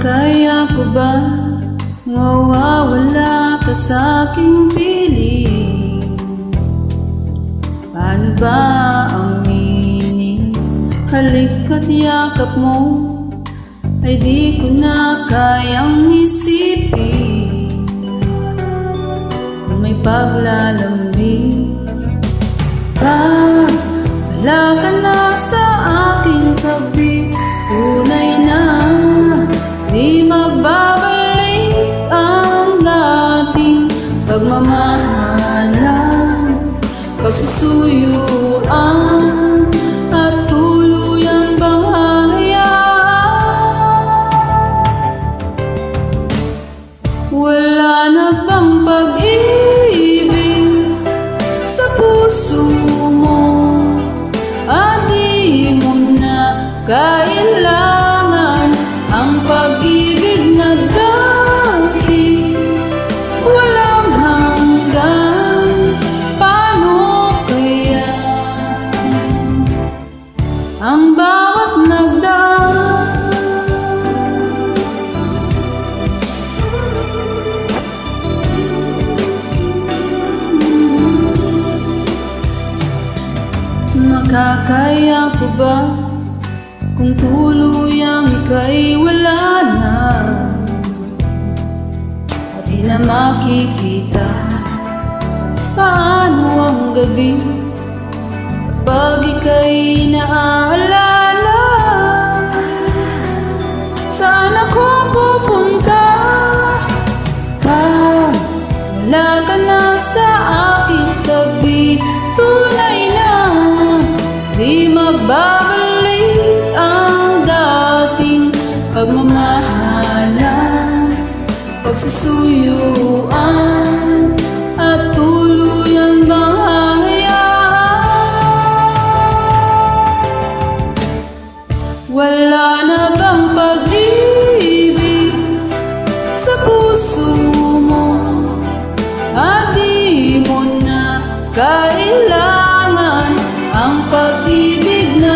Makakaya ko ba mawawala ka sa aking piling? Paano ba aminin? Halik at yakap mo ay di ko na kayang isipin. Kung may paglalambing wala ka na sa aking tabi, tunay na di magbabalik ang dating pagmamahalan, pagsusuyuan at tuluyan bang hahayaan? Wala na bang pag-ibig sa puso mo? Di mo na kailangan ang pag-ibig na dati, walang hanggan. Paano kaya ang bawat nagdaan? Makakaya ko ba kung tuluyang ika'y wala na at di na makikita? Paano ang gabi pag ika'y naaalala? Saan ako pupunta? Wala ka na sa aking tabi, tunay na di magbabalik ang dating pagmamahalan, pagsusuyuan at tuluyan bang hahayaan? Wala na bang pag-ibig sa puso mo? Di mo na kailangan ang pag-ibig na